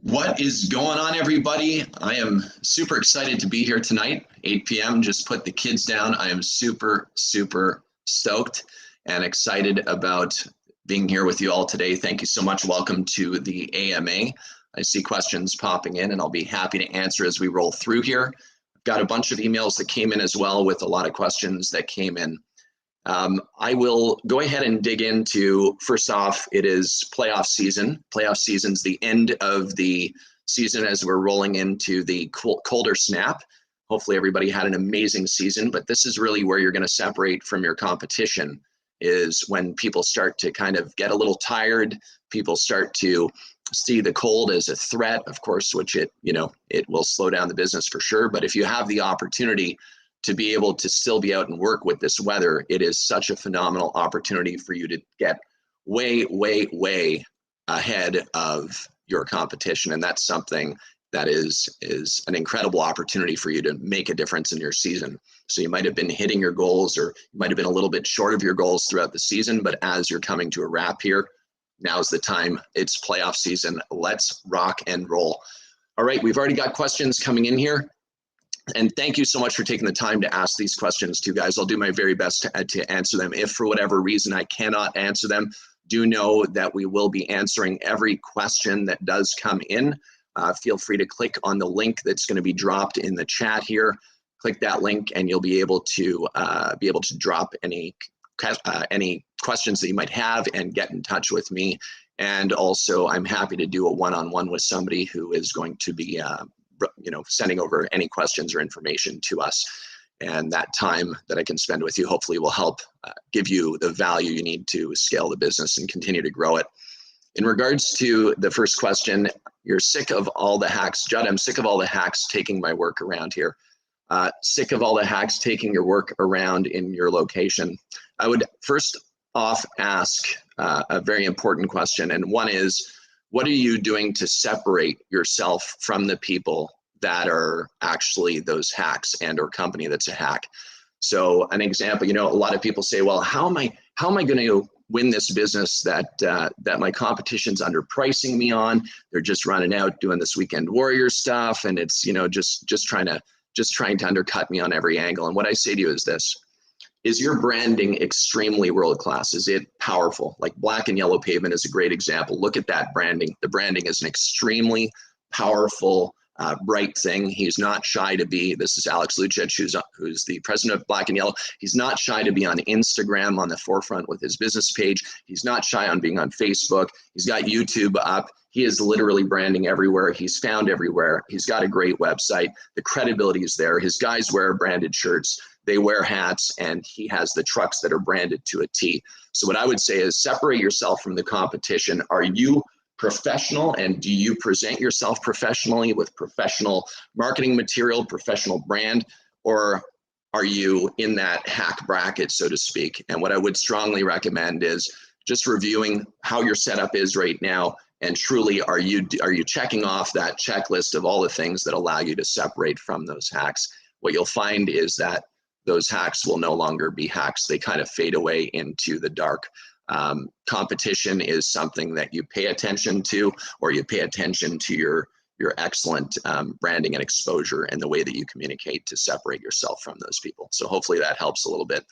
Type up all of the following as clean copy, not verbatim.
What is going on, everybody? I am super excited to be here tonight, 8 p.m. Just put the kids down. I am super stoked and excited about being here with you all today. Thank you so much. Welcome to the AMA. I see questions popping in, and I'll be happy to answer as we roll through here. I've got a bunch of emails that came in as well with a lot of questions that came in. I will go ahead and dig into, first off, it is playoff season. Playoff season's the end of the season as we're rolling into the colder snap. Hopefully everybody had an amazing season, but this is really where you're going to separate from your competition, is when people start to kind of get a little tired. People start to see the cold as a threat, of course, which it will slow down the business for sure. But if you have the opportunity to be able to still be out and work with this weather, it is such a phenomenal opportunity for you to get way ahead of your competition. And that's something that is an incredible opportunity for you to make a difference in your season. So you might have been hitting your goals, or you might have been a little bit short of your goals throughout the season, but as you're coming to a wrap here, now's the time. It's playoff season. Let's rock and roll. All right, we've already got questions coming in here. And thank you so much for taking the time to ask these questions too, guys. I'll do my very best to answer them. If for whatever reason I cannot answer them, do know that we will be answering every question that does come in. Feel free to click on the link that's going to be dropped in the chat here. Click that link and you'll be able to drop any questions that you might have and get in touch with me. And also, I'm happy to do a one-on-one with somebody who is going to be sending over any questions or information to us. And that time that I can spend with you hopefully will help give you the value you need to scale the business and continue to grow it. In regards to the first question, you're sick of all the hacks. Judd, I'm sick of all the hacks taking my work around here. Sick of all the hacks taking your work around in your location. I would first off ask a very important question, and one is, what are you doing to separate yourself from the people that are actually those hacks and or company that's a hack? So an example, a lot of people say, well, how am I going to win this business that my competition's underpricing me on? They're just running out doing this weekend warrior stuff, and it's just trying to undercut me on every angle. And what I say to you is this: is your branding extremely world-class? Is it powerful? Like black and yellow pavement is a great example. Look at that branding. The branding is an extremely powerful, bright thing. He's not shy to be, this is Alex Lucic, who's the president of Black and Yellow. He's not shy to be on Instagram on the forefront with his business page. He's not shy on being on Facebook. He's got YouTube up. He is literally branding everywhere. He's found everywhere. He's got a great website. The credibility is there. His guys wear branded shirts. They wear hats, and he has the trucks that are branded to a T. So what I would say is separate yourself from the competition. Are you professional, and do you present yourself professionally with professional marketing material, professional brand, or are you in that hack bracket, so to speak? And what I would strongly recommend is just reviewing how your setup is right now, and truly, are you checking off that checklist of all the things that allow you to separate from those hacks? What you'll find is that those hacks will no longer be hacks. They kind of fade away into the dark. Competition is something that you pay attention to, or you pay attention to your excellent branding and exposure and the way that you communicate to separate yourself from those people. So hopefully that helps a little bit.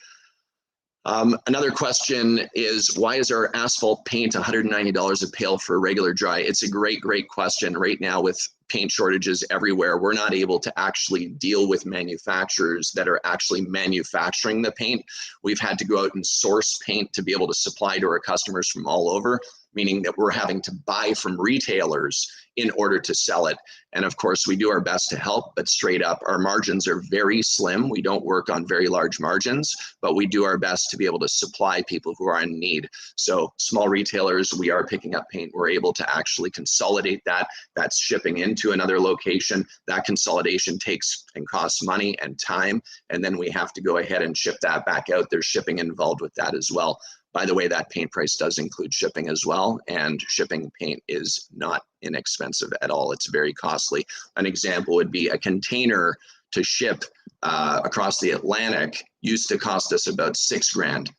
Another question is, why is our asphalt paint $190 a pail for regular dry? It's a great question. Right now with paint shortages everywhere, we're not able to actually deal with manufacturers that are actually manufacturing the paint. We've had to go out and source paint to be able to supply to our customers from all over, meaning that we're having to buy from retailers in order to sell it. And of course, we do our best to help, but straight up, our margins are very slim. We don't work on very large margins, but we do our best to be able to supply people who are in need. So small retailers, we are picking up paint. We're able to actually consolidate that. That's shipping into another location. That consolidation takes and costs money and time. And then we have to go ahead and ship that back out. There's shipping involved with that as well. By the way, that paint price does include shipping as well, and shipping paint is not inexpensive at all. It's very costly. An example would be a container to ship across the Atlantic used to cost us about $6 grand.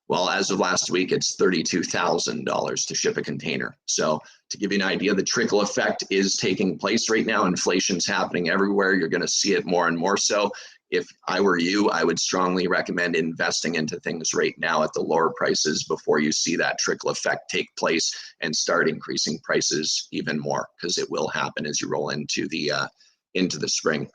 Well, as of last week, it's $32,000 to ship a container. So to give you an idea, the trickle effect is taking place right now. Inflation's happening everywhere. You're going to see it more and more so. If I were you, I would strongly recommend investing into things right now at the lower prices before you see that trickle effect take place and start increasing prices even more, because it will happen as you roll into the spring.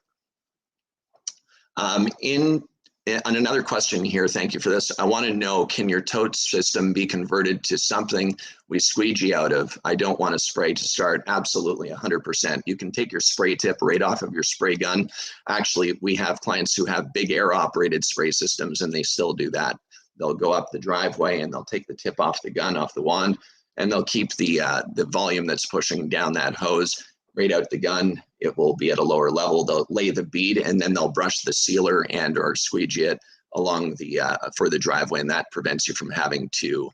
On another question here, thank you for this. I want to know, can your tote system be converted to something we squeegee out of? I don't want to spray to start. Absolutely, 100%. You can take your spray tip right off of your spray gun. Actually, we have clients who have big air operated spray systems and they still do that. They'll go up the driveway and they'll take the tip off the gun, off the wand, and they'll keep the volume that's pushing down that hose right out the gun. It will be at a lower level. They'll lay the bead and then they'll brush the sealer and or squeegee it along the for the driveway, and that prevents you from having to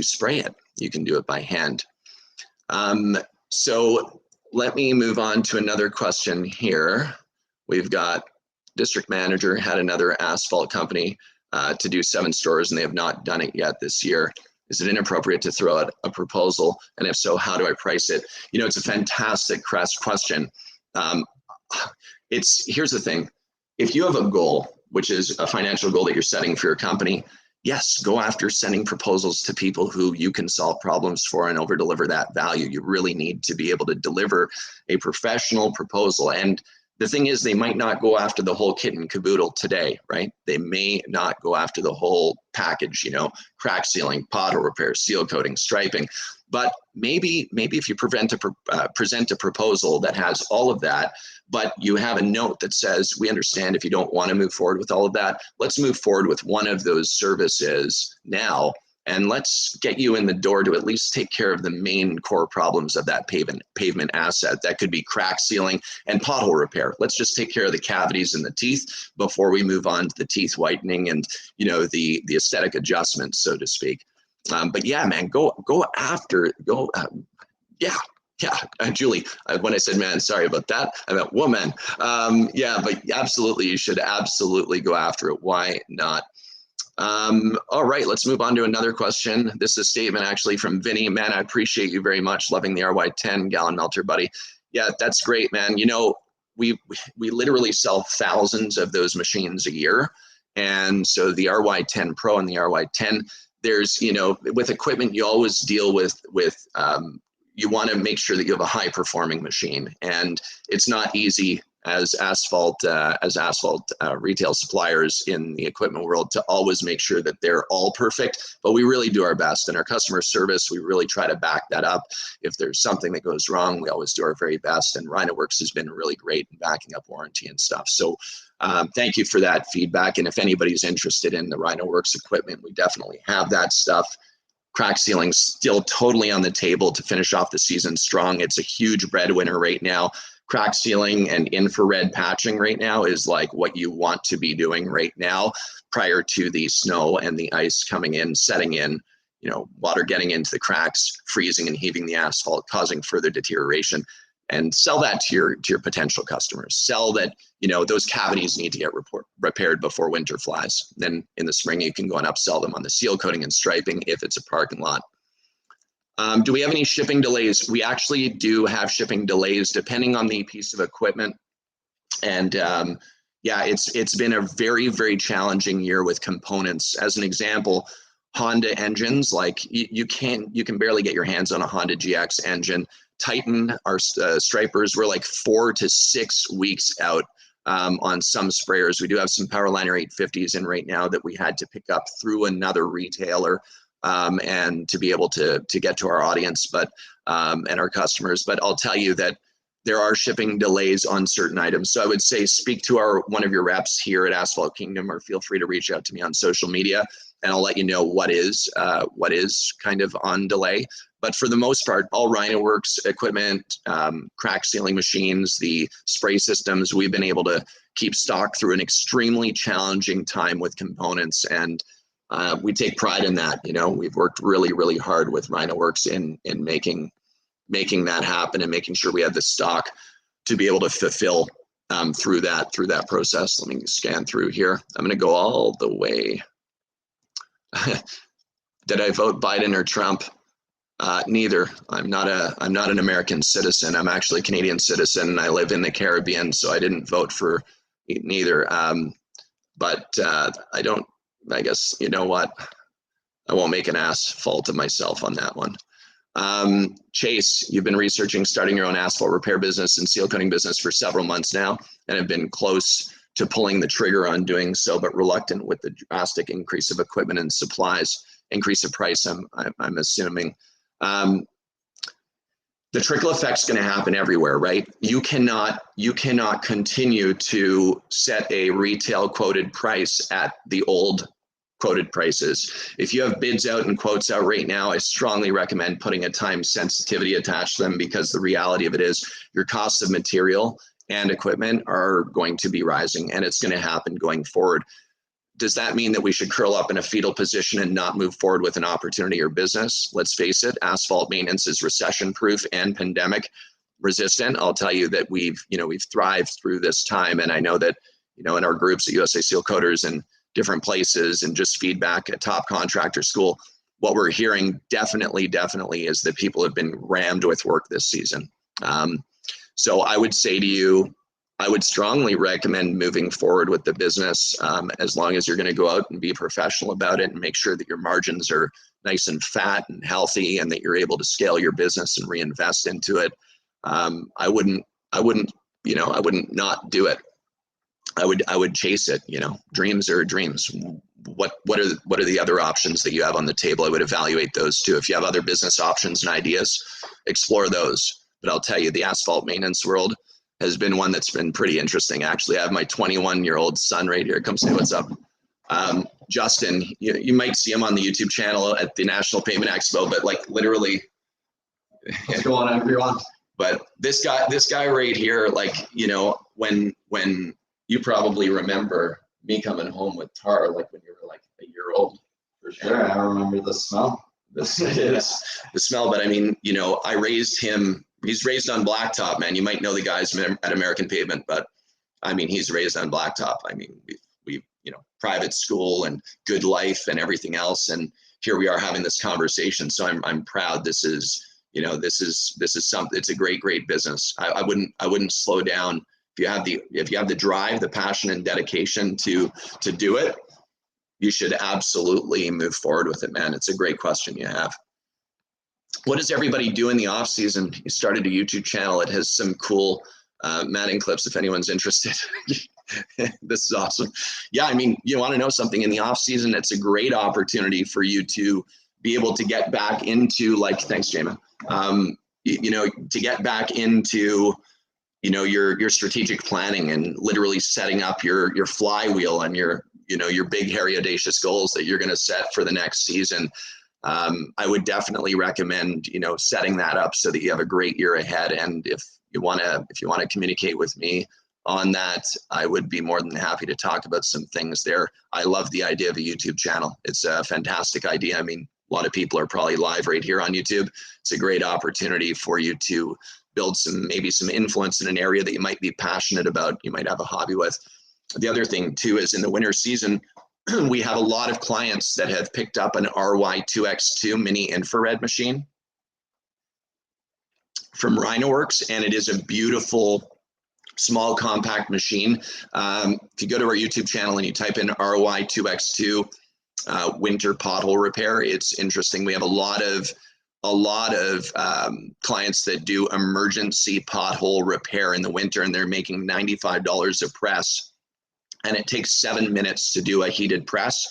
spray it. You can do it by hand. So let me move on to another question here. We've got district manager had another asphalt company to do 7 stores, and they have not done it yet this year. Is it inappropriate to throw out a proposal? And if so, how do I price it? You know, it's a fantastic question. Here's the thing. If you have a goal, which is a financial goal that you're setting for your company, yes, go after sending proposals to people who you can solve problems for and over deliver that value. You really need to be able to deliver a professional proposal. And the thing is, they might not go after the whole kit and caboodle today, right? They may not go after the whole package, you know, crack sealing, pothole repair, seal coating, striping. But maybe if you present a proposal that has all of that, but you have a note that says, we understand if you don't want to move forward with all of that, let's move forward with one of those services now. And let's get you in the door to at least take care of the main core problems of that pavement asset. That could be crack sealing and pothole repair. Let's just take care of the cavities in the teeth before we move on to the teeth whitening and, you know, the aesthetic adjustments, so to speak. But yeah, man, Julie, when I said man, sorry about that. I meant woman. Yeah, but absolutely, you should absolutely go after it. Why not? All right, let's move on to another question. This is a statement actually from Vinny. Man, I appreciate you very much. Loving the RY10 gallon melter, buddy. Yeah, that's great, man. You know, we literally sell thousands of those machines a year. And so the RY10 Pro and the RY10, there's, you know, with equipment, you always deal with you want to make sure that you have a high performing machine, and it's not easy as asphalt retail suppliers in the equipment world to always make sure that they're all perfect, but we really do our best. In our customer service, we really try to back that up. If there's something that goes wrong, we always do our very best, and RhinoWorks has been really great in backing up warranty and stuff. So thank you for that feedback, and if anybody's interested in the RhinoWorks equipment, we definitely have that stuff. Crack sealing still totally on the table to finish off the season strong. It's a huge breadwinner right now. Crack sealing and infrared patching right now is like what you want to be doing right now prior to the snow and the ice coming in, setting in, you know, water getting into the cracks, freezing and heaving the asphalt, causing further deterioration. And sell that to your potential customers. Sell that, you know, those cavities need to get repaired before winter flies. Then in the spring, you can go and upsell them on the seal coating and striping if it's a parking lot. Do we have any shipping delays? We actually do have shipping delays depending on the piece of equipment. And yeah, it's been a very, very challenging year with components. As an example, Honda engines, like you can barely get your hands on a Honda GX engine. Titan, our stripers, we're like 4 to 6 weeks out on some sprayers. We do have some Powerliner 850s in right now that we had to pick up through another retailer and to be able to get to our audience, but and our customers. But I'll tell you that there are shipping delays on certain items. So I would say speak to one of your reps here at Asphalt Kingdom, or feel free to reach out to me on social media, and I'll let you know what is kind of on delay. But for the most part, all RhinoWorks equipment, crack sealing machines, the spray systems, we've been able to keep stock through an extremely challenging time with components, and we take pride in that. You know, we've worked really, really hard with RhinoWorks in making that happen and making sure we have the stock to be able to fulfill through that process. Let me scan through here. I'm going to go all the way. Did I vote Biden or Trump? Neither. I'm not an American citizen. I'm actually a Canadian citizen, and I live in the Caribbean, so I didn't vote for neither. But I guess, you know what? I won't make an asphalt of myself on that one. Chase, you've been researching starting your own asphalt repair business and seal coating business for several months now, and have been close to pulling the trigger on doing so, but reluctant with the drastic increase of equipment and supplies, increase of price, I'm assuming. The trickle effect's going to happen everywhere, right? You cannot continue to set a retail quoted price at the old quoted prices. If you have bids out and quotes out right now, I strongly recommend putting a time sensitivity attached to them, because the reality of it is your costs of material and equipment are going to be rising, and it's going to happen going forward. Does that mean that we should curl up in a fetal position and not move forward with an opportunity or business? Let's face it, asphalt maintenance is recession proof and pandemic resistant. I'll tell you that we've thrived through this time. And I know that, in our groups at USA Seal Coaters and different places, and just feedback at Top Contractor School, what we're hearing definitely is that people have been rammed with work this season. So I would say to you, I would strongly recommend moving forward with the business, as long as you're going to go out and be professional about it and make sure that your margins are nice and fat and healthy, and that you're able to scale your business and reinvest into it. I wouldn't not do it. I would chase it. Dreams are dreams. What are the other options that you have on the table? I would evaluate those too. If you have other business options and ideas, explore those. But I'll tell you, the asphalt maintenance world has been one that's been pretty interesting. Actually, I have my 21-year-old son right here. Come say what's up. Justin, you might see him on the YouTube channel at the National Pavement Expo, but like literally, what's going on, everyone? But this guy right here, like, when you probably remember me coming home with tar, like when you were like a year old. For sure, I remember the smell. The smell, but I mean, I raised him. He's raised on blacktop, man. You might know the guys at American Pavement, but I mean, he's raised on blacktop. I mean, we private school and good life and everything else, and here we are having this conversation. So I'm proud. This is something. It's a great business. I wouldn't slow down. If you have the drive, the passion, and dedication to do it, you should absolutely move forward with it, man. It's a great question you have. What does everybody do in the off season? You started a YouTube channel. It has some cool matting clips if anyone's interested. This is awesome. Yeah, I mean, you want to know something in the off season? It's a great opportunity for you to be able to get back into, like, thanks, Jamin. To get back into your strategic planning and literally setting up your flywheel and your big, hairy, audacious goals that you're going to set for the next season. I would definitely recommend, setting that up so that you have a great year ahead. And if you want to communicate with me on that, I would be more than happy to talk about some things there. I love the idea of a YouTube channel. It's a fantastic idea. I mean, a lot of people are probably live right here on YouTube. It's a great opportunity for you to build maybe some influence in an area that you might be passionate about, you might have a hobby with. The other thing too is in the winter season, we have a lot of clients that have picked up an RY2X2 mini infrared machine from RhinoWorks, and it is a beautiful, small, compact machine. If you go to our YouTube channel and you type in RY2X2 winter pothole repair, it's interesting. We have a lot of clients that do emergency pothole repair in the winter, and they're making $95 a press. And it takes 7 minutes to do a heated press,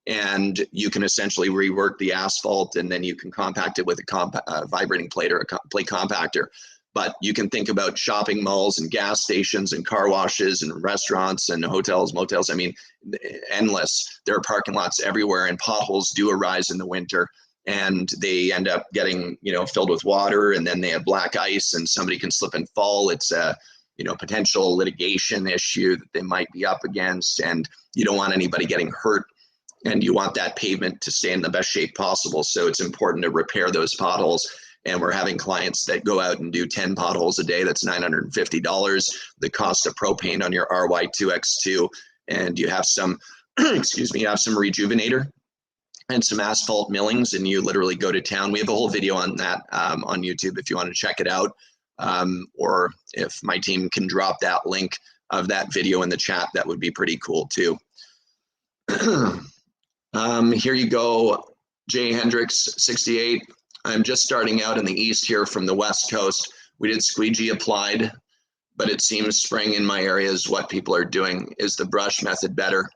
and you can essentially rework the asphalt, and then you can compact it with a vibrating plate or a plate compactor. But you can think about shopping malls and gas stations and car washes and restaurants and hotels, motels. I mean, endless. There are parking lots everywhere, and potholes do arise in the winter, and they end up getting, filled with water, and then they have black ice, and somebody can slip and fall. It's a potential litigation issue that they might be up against, and you don't want anybody getting hurt, and you want that pavement to stay in the best shape possible. So it's important to repair those potholes. And we're having clients that go out and do 10 potholes a day. That's $950. The cost of propane on your RY2X2, and you have some, excuse me, you have some rejuvenator and some asphalt millings, and you literally go to town. We have a whole video on that on YouTube if you want to check it out. Or if my team can drop that link of that video in the chat, that would be pretty cool too. Here you go, Jay Hendricks, 68. I'm just starting out in the east here from the west coast. We did squeegee applied, but it seems spraying in my area is what people are doing. Is the brush method better?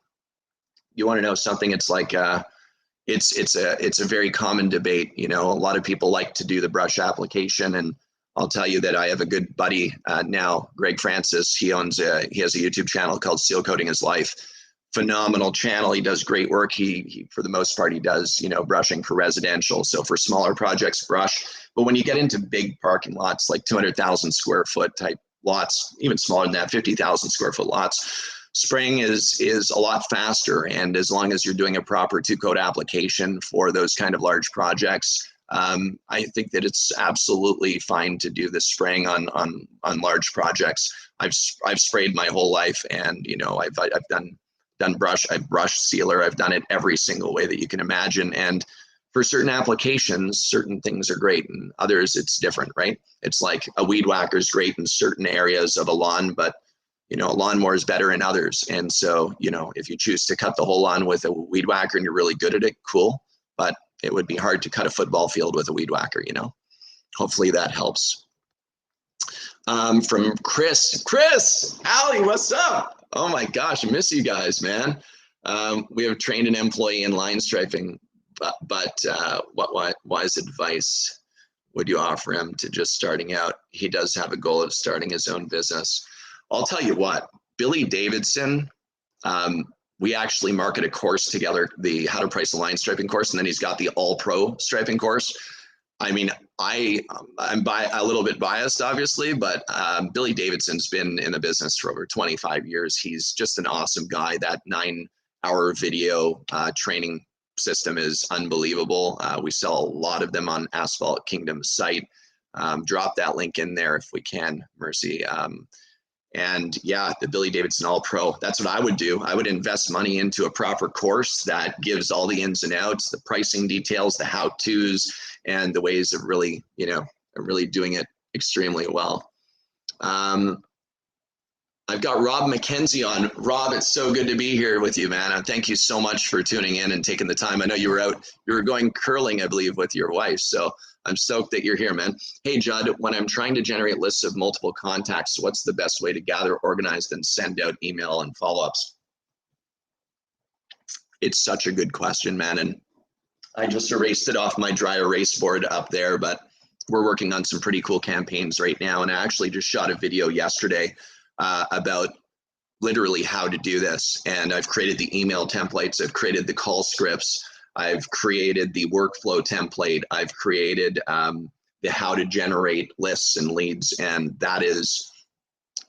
You want to know something? It's like it's a very common debate. You know, a lot of people like to do the brush application, and I'll tell you that I have a good buddy now, Greg Francis. He has a YouTube channel called Seal Coating His Life. Phenomenal channel. He does great work. He for the most part, he does, you know, brushing for residential. So for smaller projects, brush. But when you get into big parking lots, like 200,000 square foot type lots, even smaller than that, 50,000 square foot lots, spraying is a lot faster. And as long as you're doing a proper 2-coat application for those kind of large projects, I think that it's absolutely fine to do the spraying on large projects. I've sprayed my whole life, and you know, I've done brush, I've brushed sealer, I've done it every single way that you can imagine. And for certain applications, certain things are great, and others it's different, right? It's like a weed whacker is great in certain areas of a lawn, but you know, a lawnmower is better in others. And so, you know, if you choose to cut the whole lawn with a weed whacker and you're really good at it, cool. But it would be hard to cut a football field with a weed whacker, you know. Hopefully that helps. From Chris, Allie, what's up? Oh my gosh, I miss you guys, man. We have trained an employee in line striping, but what wise advice would you offer him to just starting out? He does have a goal of starting his own business. I'll tell you what, Billy Davidson, we actually market a course together, the How to Price a Line Striping course, and then he's got the All Pro Striping course. I mean, I'm a little bit biased, obviously, but Billy Davidson's been in the business for over 25 years. He's just an awesome guy. That 9-hour video training system is unbelievable. We sell a lot of them on Asphalt Kingdom's site. Drop that link in there if we can, Mercy. And yeah, the Billy Davidson All Pro, that's what I would do. I would invest money into a proper course that gives all the ins and outs, the pricing details, the how-tos, and the ways of really, you know, really doing it extremely well. I've got Rob McKenzie on. Rob, it's so good to be here with you, man. Thank you so much for tuning in and taking the time. I know you were going curling, I believe, with your wife. So I'm stoked that you're here, man. Hey, Judd, when I'm trying to generate lists of multiple contacts, what's the best way to gather, organize, and send out email and follow-ups? It's such a good question, man. And I just erased it off my dry erase board up there, but we're working on some pretty cool campaigns right now. And I actually just shot a video yesterday about literally how to do this. And I've created the email templates, I've created the call scripts, I've created the workflow template, I've created the how to generate lists and leads. And that is,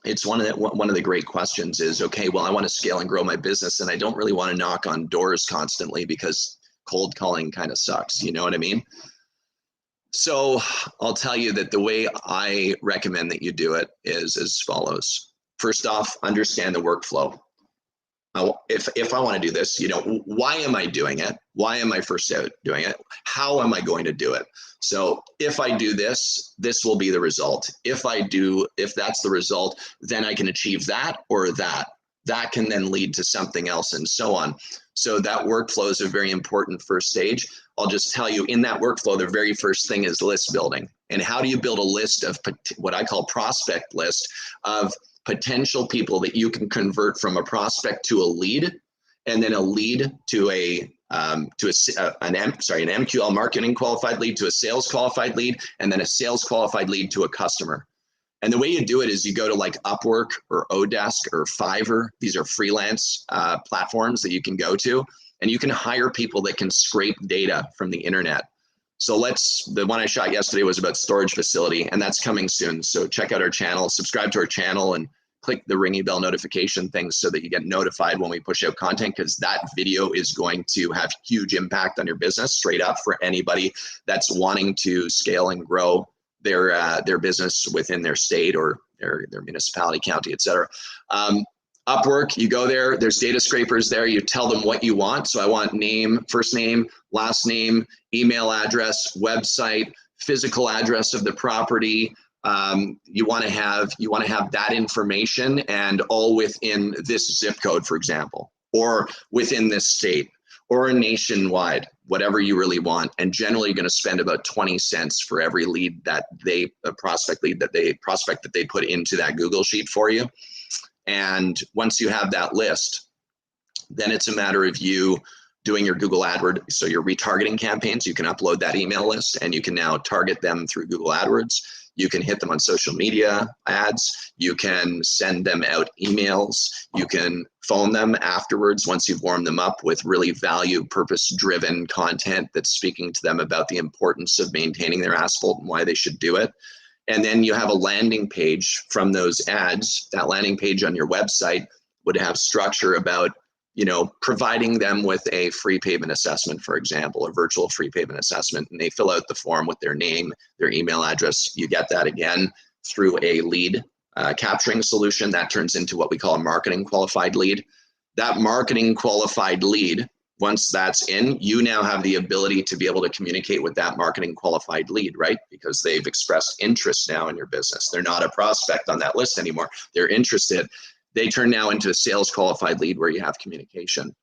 it's one of the great questions is, okay, well, I want to scale and grow my business, and I don't really want to knock on doors constantly because cold calling kind of sucks. You know what I mean? So I'll tell you that the way I recommend that you do it is as follows. First off, understand the workflow. If I want to do this, you know, why am I doing it? Why am I first out doing it? How am I going to do it? So if I do this, this will be the result. If that's the result, then I can achieve that or that. That can then lead to something else and so on. So that workflow is a very important first stage. I'll just tell you, in that workflow, the very first thing is list building. And how do you build a list of what I call prospect list of potential people that you can convert from a prospect to a lead, and then a lead to an MQL marketing qualified lead to a sales qualified lead, and then a sales qualified lead to a customer. And the way you do it is you go to like Upwork or Odesk or Fiverr. These are freelance platforms that you can go to, and you can hire people that can scrape data from the internet. So the one I shot yesterday was about storage facility, and that's coming soon. So check out our channel, subscribe to our channel, and click the ringy bell notification thing so that you get notified when we push out content, because that video is going to have huge impact on your business straight up for anybody that's wanting to scale and grow their business within their state or their municipality, county, etc. Upwork, you go there, there's data scrapers there, you tell them what you want. So I want name, first name, last name, email address, website, physical address of the property. You want to have that information, and all within this zip code, for example, or within this state, or nationwide, whatever you really want. And generally, you're going to spend about 20 cents for every lead that prospect that they put into that Google sheet for you. And once you have that list, then it's a matter of you doing your Google AdWords. So your retargeting campaigns, you can upload that email list and you can now target them through Google AdWords. You can hit them on social media ads. You can send them out emails. You can phone them afterwards once you've warmed them up with really value, purpose-driven content that's speaking to them about the importance of maintaining their asphalt and why they should do it. And then you have a landing page from those ads. That landing page on your website would have structure about, providing them with a free pavement assessment, for example, a virtual free pavement assessment, and they fill out the form with their name, their email address. You get that again through a lead capturing solution that turns into what we call a marketing qualified lead. That marketing qualified lead, once that's in, you now have the ability to be able to communicate with that marketing qualified lead, right? Because they've expressed interest now in your business. They're not a prospect on that list anymore. They're interested. They turn now into a sales qualified lead where you have communication.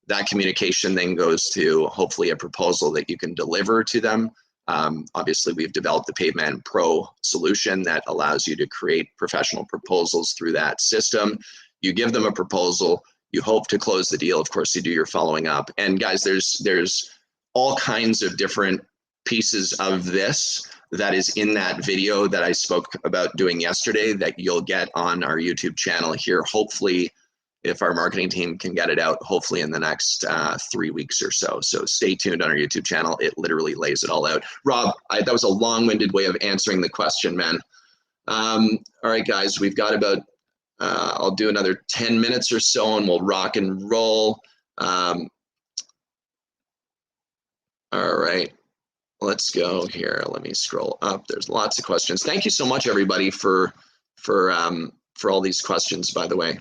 That communication then goes to hopefully a proposal that you can deliver to them. Obviously, we've developed the Pavement Pro solution that allows you to create professional proposals through that system. You give them a proposal. You hope to close the deal. Of course, you do your following up. And guys, there's all kinds of different pieces of this that is in that video that I spoke about doing yesterday that you'll get on our YouTube channel here. Hopefully, if our marketing team can get it out, hopefully in the next 3 weeks or so. So stay tuned on our YouTube channel. It literally lays it all out. Rob, that was a long-winded way of answering the question, man. All right, guys, we've got about I'll do another 10 minutes or so and we'll rock and roll. All right, let's go here. Let me scroll up. There's lots of questions. Thank you so much, everybody, for all these questions, by the way.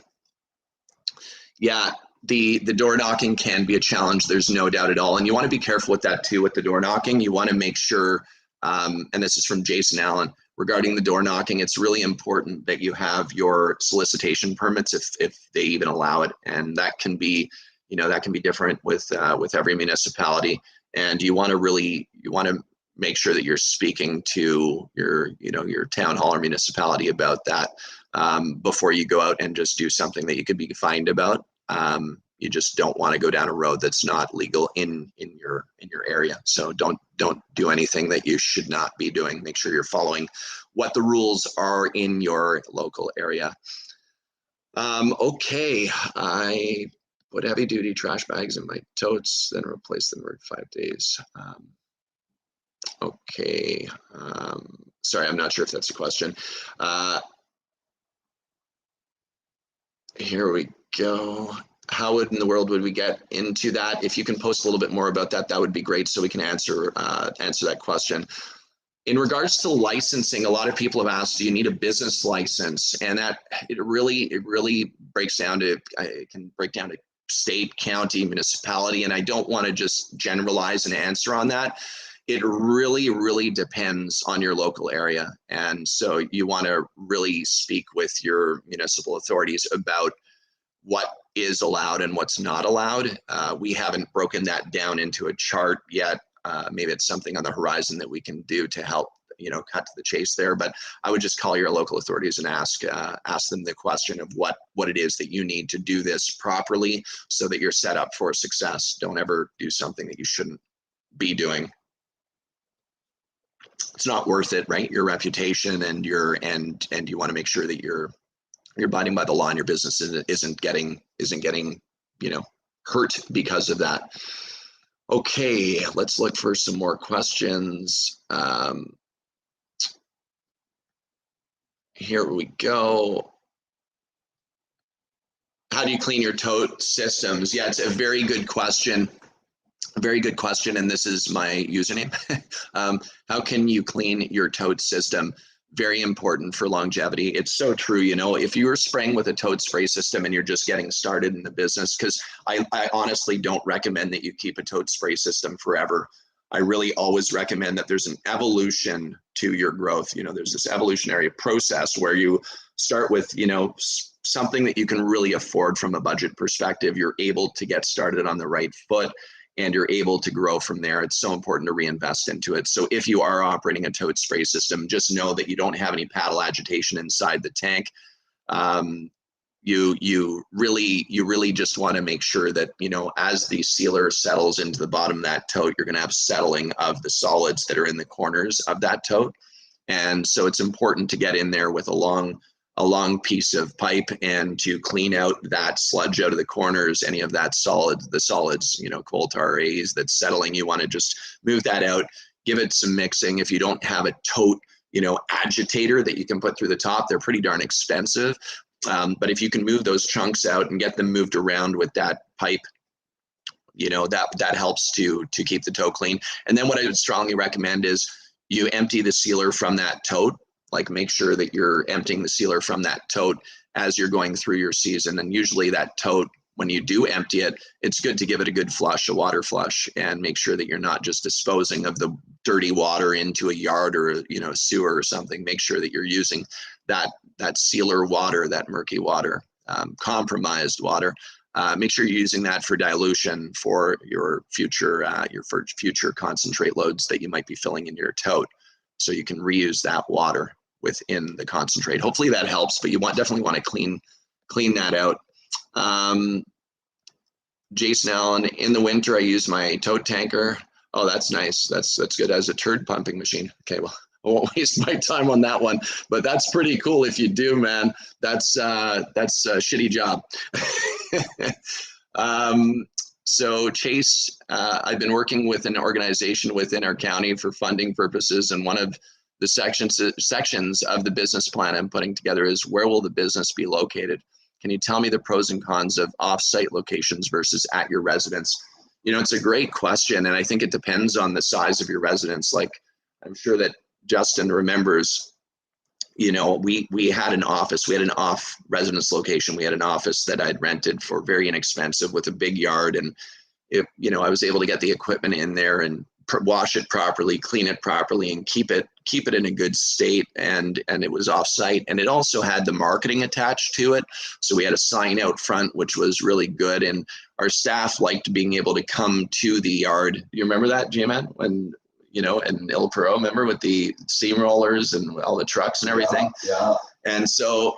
Yeah, the door knocking can be a challenge. There's no doubt at all. And you want to be careful with that too, with the door knocking. You want to make sure, and this is from Jason Allen, regarding the door knocking, it's really important that you have your solicitation permits if they even allow it. And that can be, that can be different with every municipality. And you want to make sure that you're speaking to your town hall or municipality about that before you go out and just do something that you could be fined about. You just don't want to go down a road that's not legal in your area. So don't do anything that you should not be doing. Make sure you're following what the rules are in your local area. Okay, I put heavy duty trash bags in my totes, then replace them every 5 days. Okay, sorry, I'm not sure if that's a question. Here we go. How in the world would we get into that? If you can post a little bit more about that, that would be great, so we can answer that question. In regards to licensing, a lot of people have asked, do you need a business license? And that it really breaks down to, it can break down to state, county, municipality, and I don't want to just generalize an answer on that. It really depends on your local area. And so you want to really speak with your municipal authorities about what is allowed and what's not allowed. We haven't broken that down into a chart yet. Maybe it's something on the horizon that we can do to help, cut to the chase there. But I would just call your local authorities and ask them the question of what it is that you need to do this properly so that you're set up for success. Don't ever do something that you shouldn't be doing. It's not worth it, right? Your reputation and you want to make sure that you're abiding by the law and your business isn't getting hurt because of that. Okay, let's look for some more questions. Here we go. How do you clean your tote systems? Yeah, it's a very good question. Very good question, and this is my username. How can you clean your tote system? Very important for longevity. It's so true. You know, if you were spraying with a tote spray system and you're just getting started in the business, because I honestly don't recommend that you keep a tote spray system forever. I really always recommend that there's an evolution to your growth. You know, there's this evolutionary process where you start with, you know, something that you can really afford from a budget perspective. You're able to get started on the right foot, and you're able to grow from there. It's so important to reinvest into it. So if you are operating a tote spray system, just know that you don't have any paddle agitation inside the tank. You really just want to make sure that, you know, as the sealer settles into the bottom of that tote, you're going to have settling of the solids that are in the corners of that tote. And so it's important to get in there with a long piece of pipe and to clean out that sludge out of the corners, any of that the solids, you know, coal tar A's that's settling. You want to just move that out, give it some mixing. If you don't have a tote, you know, agitator that you can put through the top, they're pretty darn expensive. But if you can move those chunks out and get them moved around with that pipe, you know, that helps to keep the tote clean. And then what I would strongly recommend is you empty the sealer from that tote. Like, make sure that you're emptying the sealer from that tote as you're going through your season. And usually that tote, when you do empty it, it's good to give it a good flush, a water flush, and make sure that you're not just disposing of the dirty water into a yard or, you know, sewer or something. Make sure that you're using that sealer water, that murky water, compromised water. Make sure you're using that for dilution for your future concentrate loads that you might be filling in your tote. So you can reuse that water within the concentrate. Hopefully that helps, but you definitely want to clean that out. Jason Allen, in the winter I use my tote tanker. Oh, that's nice. That's good, as a turd pumping machine. Okay, well, I won't waste my time on that one, but that's pretty cool if you do, man. That's a shitty job. So Chase, I've been working with an organization within our county for funding purposes, and one of the sections of the business plan I'm putting together is, where will the business be located? Can you tell me the pros and cons of off-site locations versus at your residence? You know, it's a great question, and I think it depends on the size of your residence. Like, I'm sure that Justin remembers, you know, we had an office, we had an off residence location. We had an office that I'd rented for very inexpensive with a big yard. And if, you know, I was able to get the equipment in there and wash it properly, clean it properly, and keep it in a good state. And it was off site, and it also had the marketing attached to it. So we had a sign out front, which was really good. And our staff liked being able to come to the yard. You remember that, J-Man? When, you know, and Il Perot, remember, with the steamrollers and all the trucks and everything? Yeah. And so,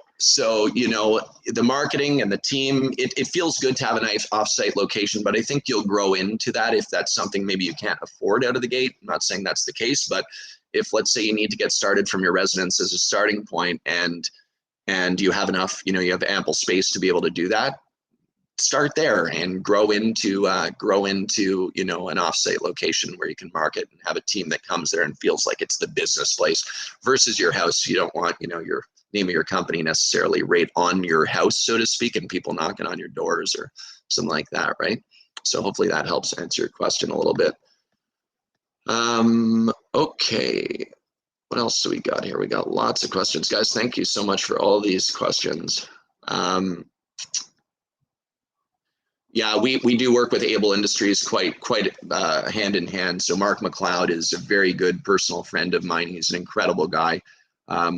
you know, the marketing and the team, it feels good to have a nice offsite location, but I think you'll grow into that if that's something maybe you can't afford out of the gate. I'm not saying that's the case, but if, let's say, you need to get started from your residence as a starting point, and you have enough, you know, you have ample space to be able to do that, start there and grow into you know, an offsite location where you can market and have a team that comes there and feels like it's the business place versus your house. You don't want, you know, your name of your company necessarily right on your house, so to speak, and people knocking on your doors or something like that, right? So hopefully that helps answer your question a little bit. Okay, what else do we got here? We got lots of questions, guys. Thank you so much for all these questions. Yeah, we do work with Able Industries quite hand in hand. So Mark McLeod is a very good personal friend of mine. He's an incredible guy.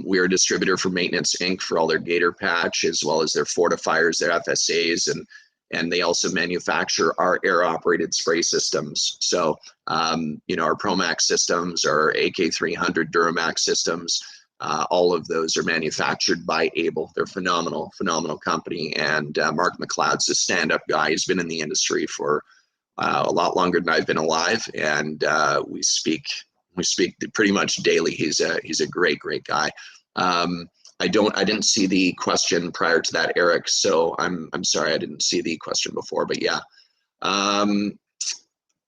We are a distributor for Maintenance Inc. for all their Gator Patch, as well as their fortifiers, their FSAs, and they also manufacture our air-operated spray systems. So, you know, our Promax systems, our AK300 Duramax systems, all of those are manufactured by Able. They're phenomenal company. And Mark McLeod's a stand-up guy. He's been in the industry for a lot longer than I've been alive, and we speak pretty much daily. He's a great guy. I didn't see the question prior to that, Eric, so I'm sorry I didn't see the question before, but yeah.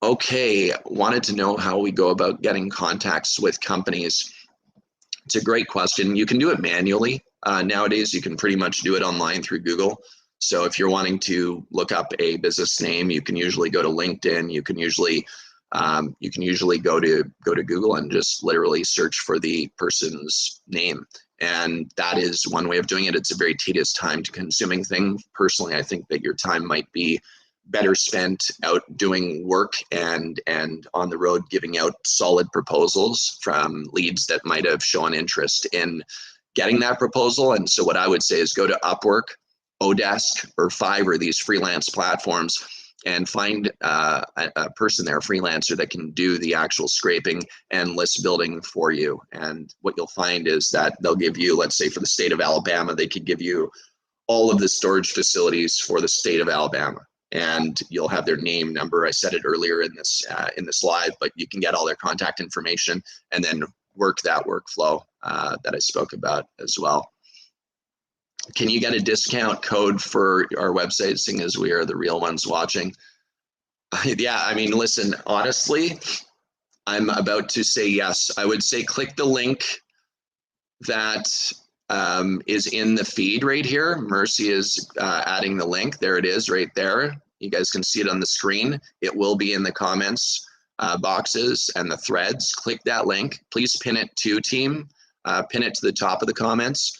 Okay, wanted to know how we go about getting contacts with companies. It's a great question. You can do it manually. Nowadays, you can pretty much do it online through Google. So if you're wanting to look up a business name, you can usually go to LinkedIn. You can usually go to Google and just literally search for the person's name. And that is one way of doing it. It's a very tedious, time consuming thing. Personally, I think that your time might be better spent out doing work and on the road giving out solid proposals from leads that might have shown interest in getting that proposal. And so what I would say is go to Upwork, Odesk, or Fiverr, these freelance platforms, and find a person there, a freelancer that can do the actual scraping and list building for you. And what you'll find is that they'll give you, let's say for the state of Alabama, they could give you all of the storage facilities for the state of Alabama. And you'll have their name, number. I said it earlier in this live, but you can get all their contact information and then work that workflow that I spoke about as well. Can you get a discount code for our website, seeing as we are the real ones watching? Yeah, I mean, listen, honestly, I'm about to say yes. I would say click the link that is in the feed right here. Mercy is adding the link. There it is right there. You guys can see it on the screen. It will be in the comments boxes and the threads. Click that link. Please pin it to team. Pin it to the top of the comments.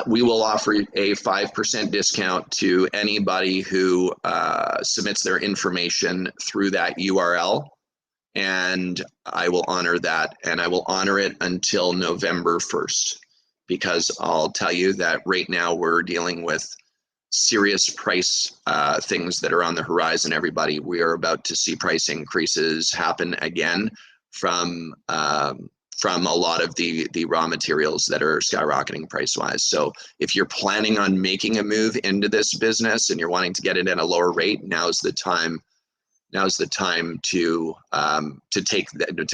We will offer a 5% discount to anybody who submits their information through that URL, and I will honor that, and I will honor it until November 1st, because I'll tell you that right now we're dealing with serious price things that are on the horizon, everybody. We are about to see price increases happen again from a lot of the raw materials that are skyrocketing price-wise. So if you're planning on making a move into this business and you're wanting to get it at a lower rate, now's the time to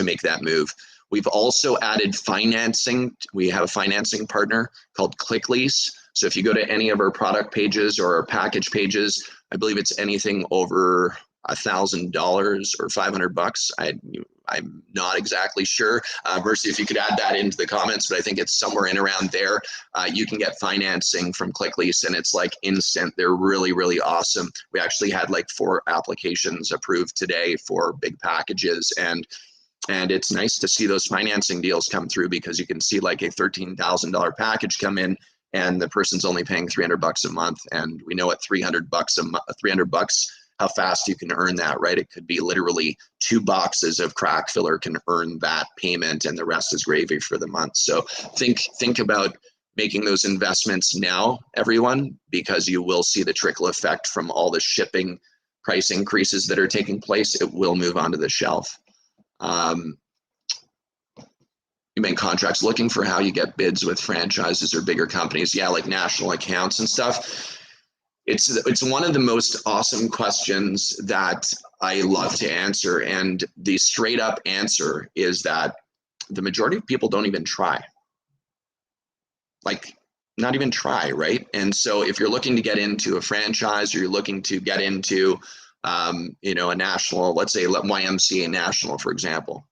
make that move. We've also added financing. We have a financing partner called ClickLease. So if you go to any of our product pages or our package pages, I believe it's anything over $1,000 or $500. I'm not exactly sure. Mercy, if you could add that into the comments, but I think it's somewhere in around there. You can get financing from ClickLease, and it's like instant. They're really, really awesome. We actually had like 4 applications approved today for big packages, and it's nice to see those financing deals come through, because you can see like a $13,000 package come in, and the person's only paying $300 a month, and we know at $300 a month, $300. How fast you can earn that, right? It could be literally 2 boxes of crack filler can earn that payment, and the rest is gravy for the month. So think about making those investments now, everyone, because you will see the trickle effect from all the shipping price increases that are taking place. It will move onto the shelf. You make contracts, looking for how you get bids with franchises or bigger companies. Yeah, like national accounts and stuff. It's one of the most awesome questions that I love to answer. And the straight up answer is that the majority of people don't even try. Like, not even try, right? And so if you're looking to get into a franchise, or you're looking to get into, a national, let's say YMCA National, for example,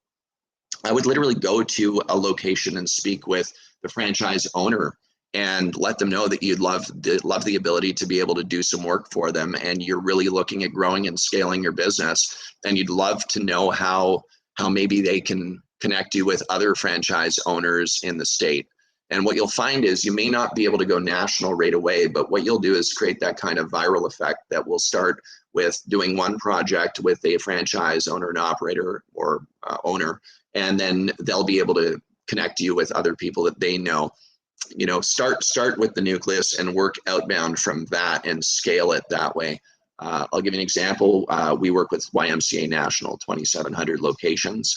I would literally go to a location and speak with the franchise owner and let them know that you'd love the ability to be able to do some work for them, and you're really looking at growing and scaling your business, and you'd love to know how maybe they can connect you with other franchise owners in the state. And what you'll find is you may not be able to go national right away, but what you'll do is create that kind of viral effect that will start with doing one project with a franchise owner and operator or owner, and then they'll be able to connect you with other people that they know. Start with the nucleus and work outbound from that and scale it that way. I'll give you an example. We work with YMCA National, 2,700 locations,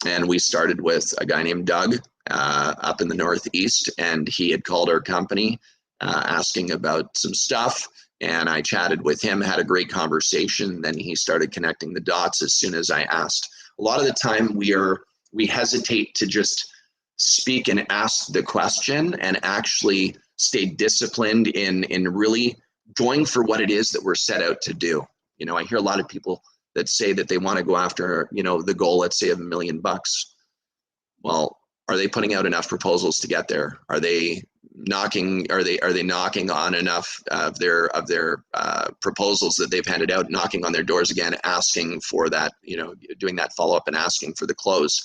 and we started with a guy named Doug up in the Northeast, and he had called our company asking about some stuff, and I chatted with him, had a great conversation. Then he started connecting the dots as soon as I asked. A lot of the time we hesitate to just speak and ask the question and actually stay disciplined in really going for what it is that we're set out to do. I hear a lot of people that say that they want to go after, the goal, let's say, of $1 million. Well, are they putting out enough proposals to get there? Are they knocking? Are they knocking on enough of their proposals that they've handed out? Knocking on their doors again, asking for that, doing that follow up and asking for the close.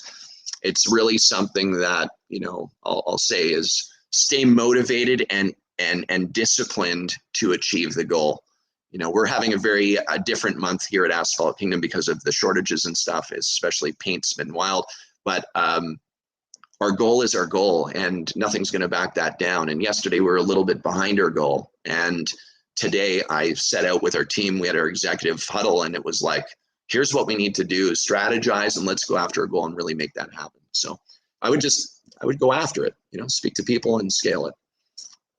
It's really something that I'll say is stay motivated and disciplined to achieve the goal. We're having a very different month here at Asphalt Kingdom because of the shortages and stuff, especially paint's been wild. But our goal is our goal, and nothing's going to back that down. And yesterday we were a little bit behind our goal. And today I set out with our team. We had our executive huddle, and it was like, here's what we need to do, strategize, and let's go after a goal and really make that happen. So I would go after it, speak to people and scale it.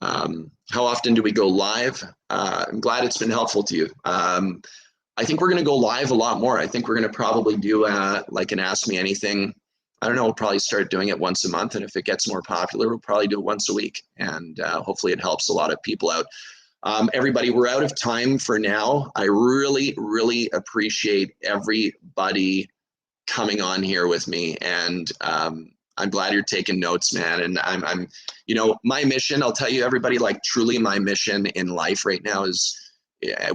How often do we go live? I'm glad it's been helpful to you. I think we're going to go live a lot more. I think we're going to probably do like an Ask Me Anything. I don't know, we'll probably start doing it once a month. And if it gets more popular, we'll probably do it once a week. And hopefully it helps a lot of people out. Everybody, we're out of time for now. I really, really appreciate everybody coming on here with me. And I'm glad you're taking notes, man. And I'm my mission, I'll tell you, everybody, like truly my mission in life right now is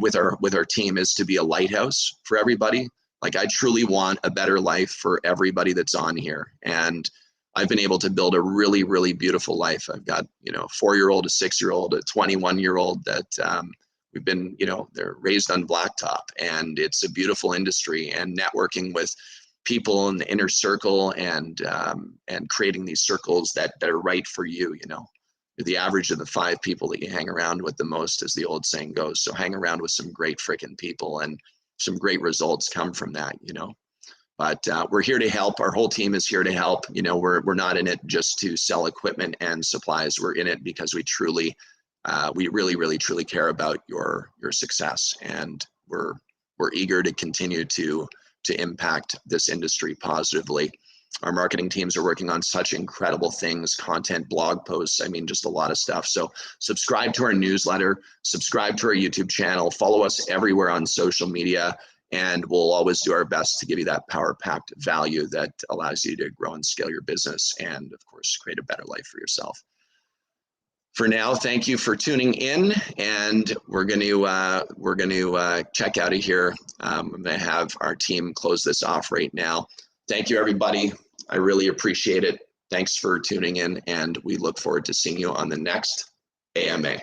with our team is to be a lighthouse for everybody. Like I truly want a better life for everybody that's on here. And I've been able to build a really, really beautiful life. I've got, a 4-year-old, a 6-year-old, a 21-year-old that we've been, they're raised on blacktop, and it's a beautiful industry, and networking with people in the inner circle and creating these circles that are right for you. You're the average of the 5 people that you hang around with the most, as the old saying goes. So hang around with some great freaking people, and some great results come from that, but we're here to help. Our whole team is here to help. We're not in it just to sell equipment and supplies. We're in it because we really, really, truly care about your success, and we're eager to continue to impact this industry positively. Our marketing teams are working on such incredible things, content, blog posts, just a lot of stuff. So subscribe to our newsletter, subscribe to our YouTube channel, follow us everywhere on social media, and we'll always do our best to give you that power-packed value that allows you to grow and scale your business and, of course, create a better life for yourself. For now, thank you for tuning in, and we're going to check out of here. I'm going to have our team close this off right now. Thank you, everybody. I really appreciate it. Thanks for tuning in, and we look forward to seeing you on the next AMA.